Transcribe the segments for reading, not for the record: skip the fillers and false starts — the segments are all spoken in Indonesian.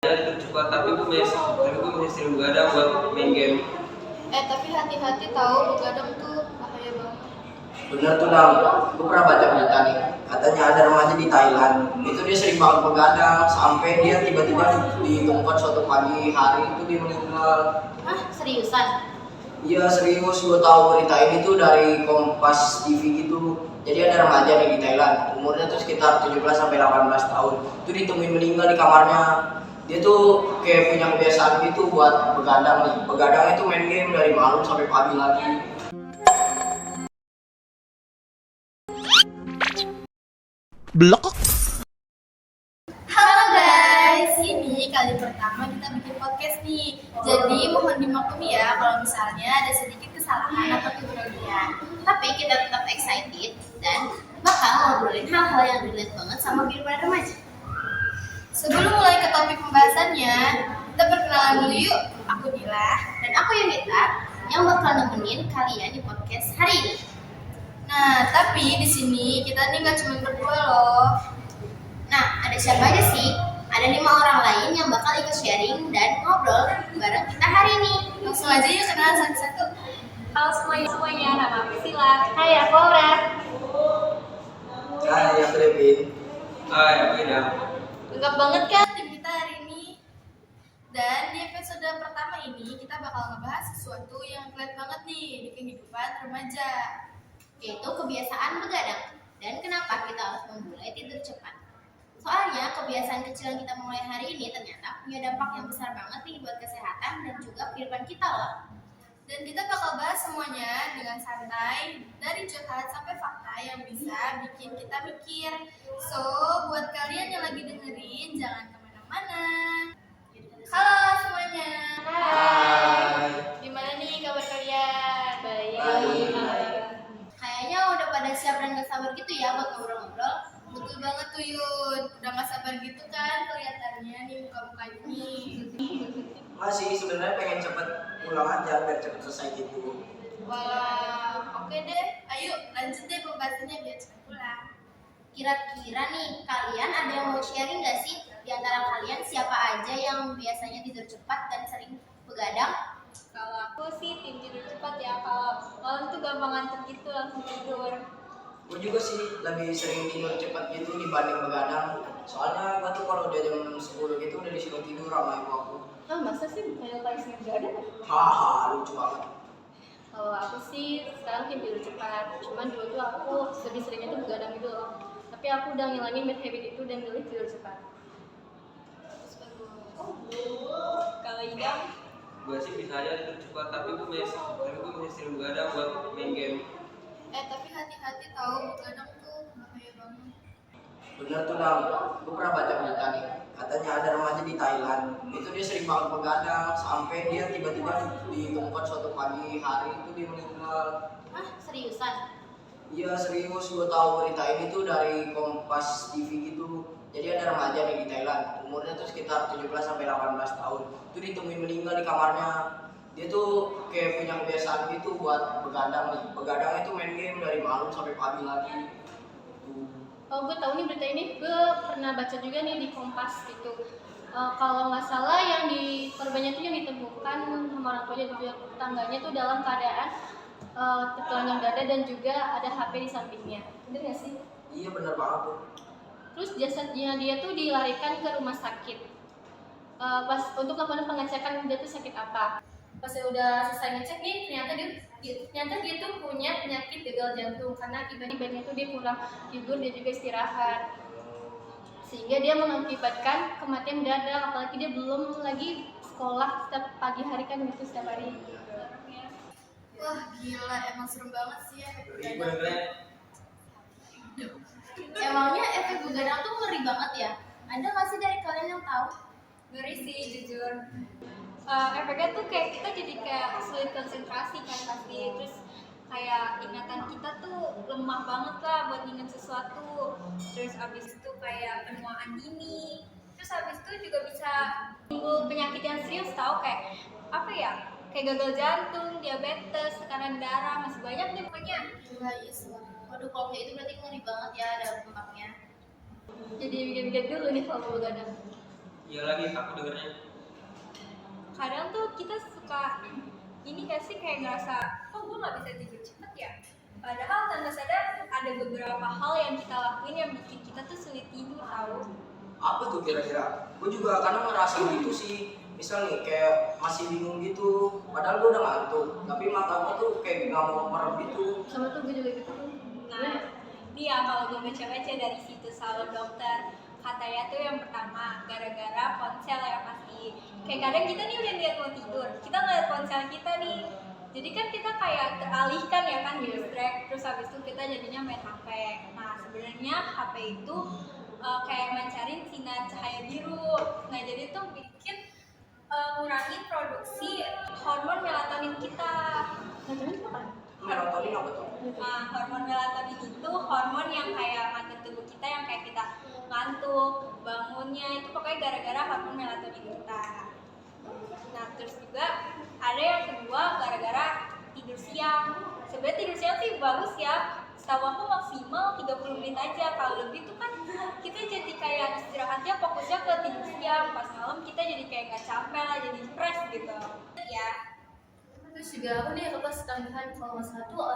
Itu cepat tapi gue masih sering begadang buat main game. Tapi hati-hati tahu begadang tuh bahaya banget. Bener tuh Dam, gue pernah baca berita nih. Katanya ada remaja di Thailand, itu dia sering banget begadang sampai dia tiba-tiba ditemukan suatu pagi hari itu dia meninggal. Hah, seriusan? Iya serius, gue tahu berita ini tuh dari Kompas TV gitu. Jadi ada remaja nih di Thailand, umurnya tuh sekitar 17 sampai 18 tahun. Itu ditemuin meninggal di kamarnya. Dia tuh kayak punya kebiasaan gitu buat begadang nih. Begadang itu main game dari malam sampai pagi lagi. Blok. Halo guys, ini kali pertama kita bikin podcast nih. Jadi mohon dimaklumi ya kalau misalnya ada sedikit kesalahan atau keberanian. Tapi kita tetap excited dan bakal ngobrolin hal-hal yang relate banget sama kehidupan remaja. Sebelum mulai ke topik pembahasannya, kita perkenalan dulu yuk. Aku Dila dan aku Yunita yang bakal nemenin kalian di podcast hari ini. Nah, tapi di sini kita nih nggak cuma berdua loh. Nah, ada siapa aja sih? Ada 5 orang lain yang bakal ikut sharing dan ngobrol bareng kita hari ini. Langsung aja yuk kenalan satu-satu. Halo semuanya, nama aku Sila. Hai, aku Aura. Hai, aku Devin. Hai, aku Idam. Lengkap banget kan tim kita hari ini. Dan di episode pertama ini kita bakal ngebahas sesuatu yang relate banget nih di kehidupan remaja, yaitu kebiasaan begadang dan kenapa kita harus memulai tidur cepat. Soalnya kebiasaan kecil yang kita mulai hari ini ternyata punya dampak yang besar banget nih buat kesehatan dan juga kehidupan kita loh. Dan kita bakal bahas semuanya dengan santai, dari curhat sampai fakta yang bisa bikin kita mikir. So, buat kalian yang lagi dengerin, jangan kemana-mana. Halo semuanya. Hai. Gimana nih kabar kalian? Baik. Kayaknya udah pada siap dan gak sabar gitu ya buat ngobrol-ngobrol. Betul banget tuh Yun, udah gak sabar gitu kan kelihatannya nih muka-muka ini. Masih sebenarnya pengen cepet pulang aja biar cepet selesai gitu. Wah, oke deh. Ayo lanjut deh pembahasannya biar cepat pulang. Kira-kira nih, kalian ada yang mau sharing gak sih? Di antara kalian siapa aja yang biasanya tidur cepat dan sering begadang? Kalau aku sih tim tidur cepat ya. Kalau malam tuh gampang ngantuk gitu, langsung tidur. Gue juga sih lebih sering tidur cepat gitu dibanding begadang. Soalnya gue tuh kalau udah jam 10 gitu udah disuruh tidur sama ibu aku. Ah, masa sih bukannya paling sering begadang? Haha, lucu banget. Kalau aku sih sekarang tim tidur cepat. Cuman dulu tuh aku lebih seringnya tuh begadang gitu loh. Tapi aku udah ngilangin bad habit itu dan milih tidur cepat. Kalau Idam? Gue sih bisa aja tidur cepat tapi gue masih sering begadang buat main game. Tapi hati-hati tahu begadang tuh bahaya banget. Bener tuh Dam, gue pernah baca berita nih. Katanya ada remaja di Thailand, itu dia sering banget begadang sampai dia tiba-tiba ditemukan suatu pagi hari itu dia meninggal. Hah, seriusan? Iya serius, gue tahu berita ini tuh dari Kompas TV gitu. Jadi ada remaja nih di Thailand, umurnya tuh sekitar 17 sampai 18 tahun. Itu ditemuin meninggal di kamarnya. Dia tuh kayak punya kebiasaan gitu buat begadang nih. Begadang itu main game dari malam sampai pagi lagi. Oh, gue tahu nih berita ini. Gue pernah baca juga nih di Kompas gitu. Kalau nggak salah yang di korbannya tuh yang ditemukan sama orang tuanya dan juga tetangganya tuh dalam keadaan tertelanjang dada dan juga ada HP di sampingnya. Bener nggak sih? Iya bener banget tuh. Terus jasadnya dia tuh dilarikan ke rumah sakit. Pas untuk melakukan pengecekan dia tuh sakit apa. Pas saya udah selesai ngecek nih, ternyata dia tuh punya penyakit gagal jantung karena akibatnya tuh dia kurang tidur dan juga istirahat. Sehingga dia mengakibatkan kematian mendadak, apalagi dia belum lagi sekolah setiap pagi hari kan gitu setiap hari. Wah gila, emang serem banget sih ya efek Gue begadang. dengerin. Emangnya efek begadang tuh ngeri banget ya? Ada nggak sih dari kalian yang tahu? Ngeri sih jujur. Efeknya tuh kayak kita jadi kayak sulit konsentrasi kan pasti, terus kayak ingatan kita tuh lemah banget lah buat ingat sesuatu, terus abis itu kayak penuaan dini, terus abis itu juga bisa timbul penyakit yang serius tau kayak apa ya, kayak gagal jantung, diabetes, tekanan darah, masih banyak deh pokoknya. Wah iya sih. Waduh kalau kayak itu berarti ngeri banget ya ada dampaknya. Jadi bikin-bikin dulu nih kalau begadang. Iya lagi aku dengernya. Kadang tuh kita suka ini gak sih kayak ngerasa kok gue nggak bisa tidur cepet ya, padahal tanpa sadar ada beberapa hal yang kita lakuin yang bikin kita tuh sulit tidur tahu. Apa tuh kira-kira? Gue juga kadang ngerasa gitu sih. Misal nih kayak masih bingung gitu, padahal gue udah ngantuk, tapi mata gue tuh kayak nggak mau merem gitu. Sama tuh gue juga gitu tuh. Nah, dia kalau gue baca-baca dari situs Halo Dokter, katanya tuh yang pertama gara-gara ponsel ya pasti. Kayak kadang kita nih udah niat mau tidur, kita ngeliat ponsel kita nih, jadi kan kita kayak teralihkan ya kan, distract, terus habis itu kita jadinya main HP. Nah sebenarnya HP itu kayak mancarin sinar cahaya biru. Nah jadi itu bikin ngurangi produksi hormon melatonin kita. Melatonin apa tuh? Nah, hormon melatonin itu hormon yang kayak ngatur tubuh kita, yang kayak kita ngantuk, bangunnya itu pokoknya gara-gara hormon melatonin kita. Nah, terus juga ada yang kedua gara-gara tidur siang. Sebenarnya tidur siang sih bagus ya. Setahu aku maksimal 30 menit aja. Kalau lebih tuh kan kita jadi kayak istirahatnya fokusnya ke tidur siang. Pas malam kita jadi kayak nggak capek lah, jadi fresh gitu. Ya, Terus juga aku nih kelas tambahan kalau nggak salah tuh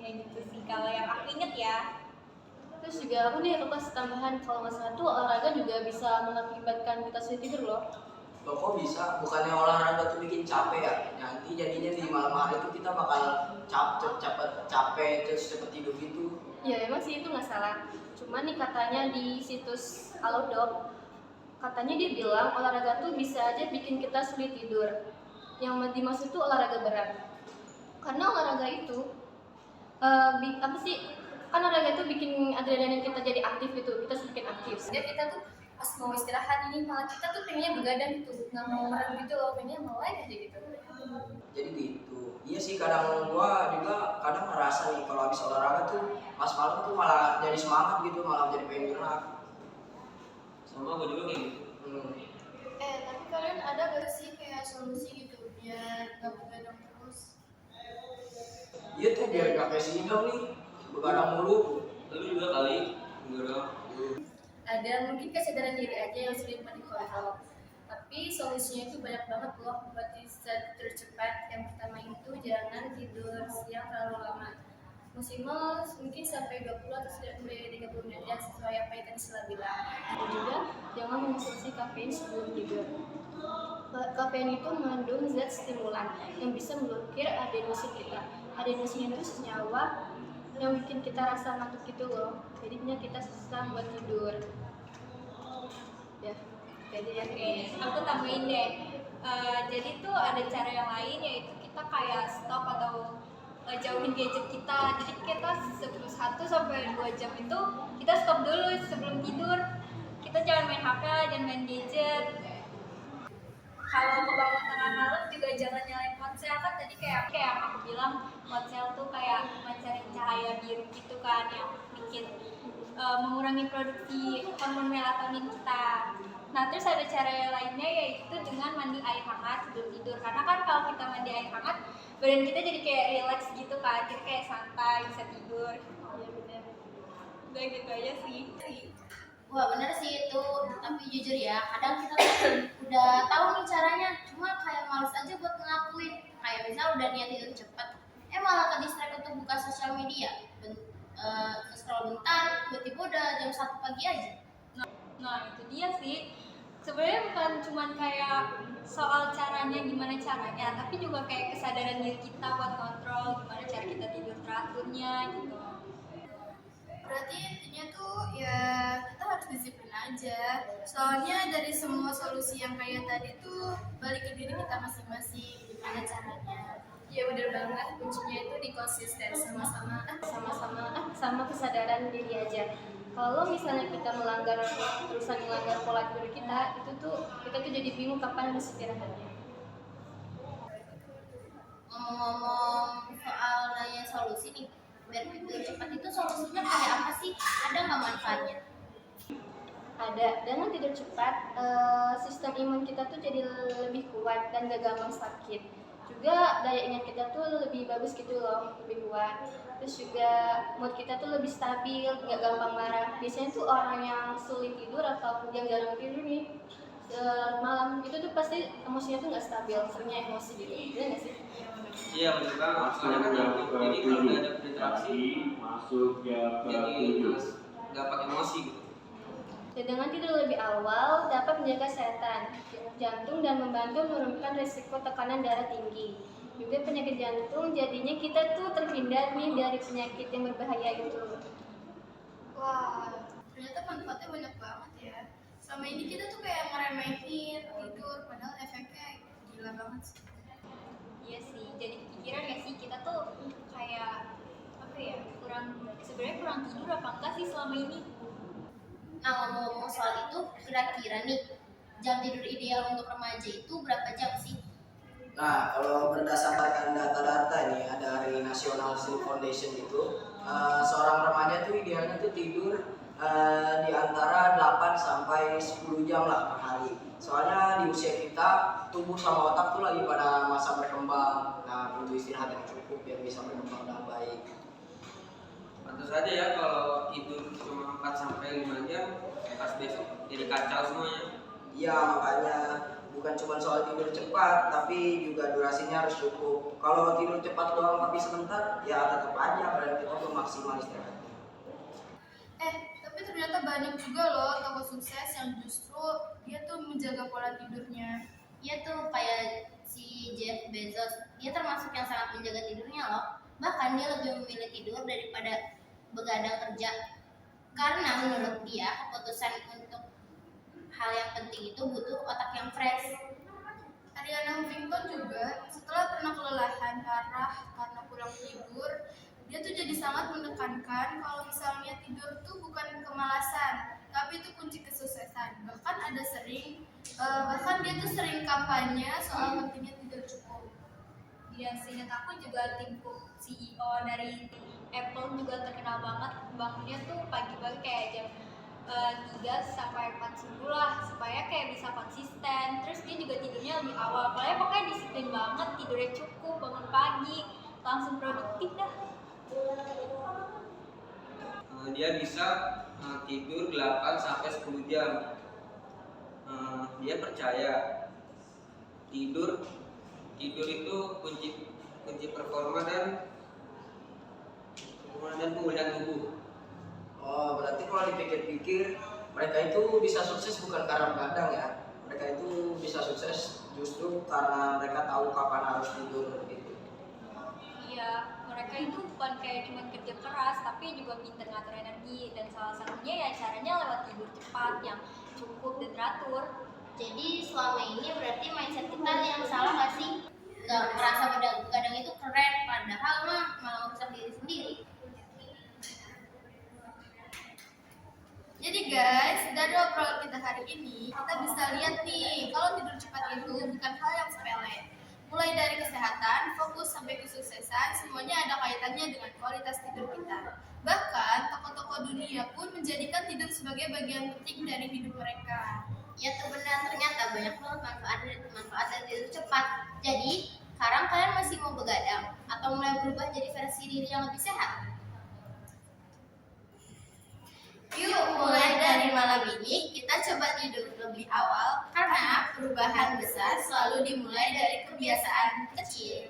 ya gitu sih kalau yang aku inget ya. Terus juga aku nih kelas tambahan kalau nggak salah tuh olahraga juga bisa mengakibatkan kita sulit tidur loh. Loh kok bisa? Bukannya olahraga tuh bikin capek ya? Nanti jadinya di malam hari tuh kita bakal capek terus cepet tidur gitu. Ya emang sih itu nggak salah. Cuman nih katanya di situs Halodoc, katanya dia bilang olahraga tuh bisa aja bikin kita sulit tidur. Yang dimaksud tuh olahraga berat. Karena olahraga itu apa sih? Kan olahraga itu bikin adrenalin kita jadi aktif gitu, kita semakin aktif. dia kita tuh pas mau istirahat ini malah kita tuh pengennya begadang gitu, nggak mau merem gitu loh, pengennya melek aja gitu. Jadi gitu. Iya sih kadang gua juga kadang ngerasa nih kalau habis olahraga tuh pas malam tuh malah jadi semangat gitu, malah jadi pengen gerak. Sama gue juga kayak gitu. Tapi kalian ada gak sih kayak solusi gitu biar nggak begadang terus? Iya tuh biar gak kayak si Idam nih, begadang mulu. Lu juga kali enggak. Ada mungkin kesadaran diri aja yang sulit dikontrol, tapi solusinya itu banyak banget loh buat bisa tercepat. Yang pertama itu jangan tidur siang terlalu lama, maksimal mungkin sampai 20 atau sampai 30 menit ya, sesuai apa yang tadi Sila bilang. Itu juga jangan mengonsumsi kafein sebelum tidur. Kafein itu mengandung zat stimulan yang bisa memblokir adenosin kita. Adenosin itu senyawa yang bikin kita rasa ngantuk gitu loh, jadinya kita susah buat tidur. Ya, jadi ya Oke, aku tambahin deh. Jadi tuh ada cara yang lain, yaitu kita kayak stop atau jauhin gadget kita. Jadi kita 1 sampai 2 jam itu kita stop dulu sebelum tidur. Kita jangan main HP, jangan main gadget. Kalau kebangun tengah malam juga jangan nyalain ponsel, kan tadi kayak yang aku bilang ponsel tuh kayak mancarin cahaya biru gitu kan, yang bikin mengurangi produksi hormon melatonin kita. Nah terus ada cara yang lainnya, yaitu dengan mandi air hangat sebelum tidur. Karena kan kalau kita mandi air hangat, badan kita jadi kayak relax gitu kan, kita kayak santai bisa tidur. ya benar. Udah gitu aja sih. Wah bener sih itu, tapi jujur ya kadang kita tuh udah tahu nih caranya, cuma kayak males aja buat ngelakuin. Kayak misal udah niat tidur cepet, malah ke distract untuk buka sosial media, scroll bentar, tiba-tiba udah jam 1 pagi aja. Nah itu dia sih, sebenarnya bukan cuman kayak soal caranya gimana caranya, tapi juga kayak kesadaran diri kita buat kontrol gimana cara kita tidur teraturnya gitu. Berarti intinya tuh ya kita harus disiplin aja. Soalnya dari semua solusi yang kayak tadi tuh balik ke diri kita masing-masing, gimana caranya. Ya bener banget, kuncinya itu di konsisten sama kesadaran diri aja. Kalau misalnya kita terusan melanggar pola tidur kita, itu tuh kita tuh jadi bingung kapan harus istirahatnya. Ngomong-ngomong soal nanya solusi nih, biar tidur cepat itu solusinya kayak apa sih? Ada nggak manfaatnya? Ada. Dengan tidur cepat, sistem imun kita tuh jadi lebih kuat dan gak gampang sakit. Juga daya ingat kita tuh lebih bagus gitu loh, lebih kuat. Terus juga mood kita tuh lebih stabil, nggak gampang marah. Biasanya tuh orang yang sulit tidur atau yang jarang tidur nih malam itu tuh pasti emosinya tuh nggak stabil, seringnya emosi gitu. Bener nggak sih? Iya betul banget. Soalnya kan itu. Jadi kalau nggak ada berinteraksi, jadi gampang emosi gitu. Dan dengan tidur lebih awal dapat menjaga kesehatan jantung dan membantu menurunkan risiko tekanan darah tinggi. Juga penyakit jantung, jadinya kita tuh terhindar nih dari penyakit yang berbahaya itu. Wah, ternyata manfaatnya banyak banget ya. Selama ini kita tuh kayak ngeremehin tidur, padahal efeknya gila banget sih. Iya sih, jadi kepikiran gak sih kita tuh kayak apa ya, sebenarnya kurang tidur apa enggak sih selama ini? Nah, ngomong-ngomong soal itu, kira-kira nih jam tidur ideal untuk remaja itu berapa jam sih? Nah, kalau berdasarkan data-data nih, ada dari National Sleep Foundation itu, seorang remaja tuh idealnya tuh tidur di antara 8 sampai 10 jam lah per hari. Soalnya di usia kita, tubuh sama otak tuh lagi pada masa berkembang. Nah, butuh istirahat yang cukup biar bisa berkembang dengan baik. Pantas saja ya kalau tidur cuma 4 sampai 5 jam, pas besok jadi kacau semuanya. Iya, makanya bukan cuma soal tidur cepat, tapi juga durasinya harus cukup. Kalau tidur cepat doang tapi sebentar, ya tetap aja badan kita tuh maksimal istirahatnya. Tapi ternyata banyak juga loh toko sukses yang justru dia tuh menjaga pola tidurnya. Iya tuh kayak si Jeff Bezos, dia termasuk yang sangat menjaga tidurnya loh. Bahkan dia lebih memilih tidur daripada begadang kerja. Karena menurut dia keputusan untuk hal yang penting itu butuh otak yang fresh. Ariana Huffington juga setelah pernah kelelahan parah karena kurang tidur, dia tuh jadi sangat menekankan kalau misalnya tidur tuh bukan kemalasan, tapi itu kunci kesuksesan. Bahkan dia tuh sering kampanye soal pentingnya tidur cukup. Iya, seingat aku juga tim Cook, CEO dari Apple juga terkenal banget bangunnya tuh pagi-pagi kayak jam 3 sampai 4 subuh lah supaya kayak bisa konsisten. Terus dia juga tidurnya lebih awal. Pokoknya disiplin banget, tidurnya cukup, bangun pagi, langsung produktif dah. Dia bisa tidur 8 sampai 10 jam. Dia percaya tidur itu kunci performa dan pemulihan tubuh. Oh, berarti kalau dipikir-pikir, mereka itu bisa sukses bukan karena begadang ya. Mereka itu bisa sukses justru karena mereka tahu kapan harus tidur gitu. Iya, mereka itu bukan kayak cuma kerja keras, tapi juga pinter ngatur energi. Dan salah satunya ya caranya lewat tidur cepat yang cukup dan teratur. Jadi selama ini berarti mindset kita yang salah nggak sih? Gak merasa begadang itu keren, padahal mah malah merusak diri sendiri. Jadi guys, dari obrolan kita hari ini, kita bisa lihat nih, kalau tidur cepat itu bukan hal yang sepele. Mulai dari kesehatan, fokus sampai kesuksesan, semuanya ada kaitannya dengan kualitas tidur kita. Bahkan, tokoh-tokoh dunia pun menjadikan tidur sebagai bagian penting dari hidup mereka. Ya tuh benar, ternyata banyak banget manfaat dari tidur cepat. Jadi, sekarang kalian masih mau begadang atau mulai berubah jadi versi diri yang lebih sehat? Yuk, mulai dari malam ini kita coba tidur lebih awal karena perubahan besar selalu dimulai dari kebiasaan kecil.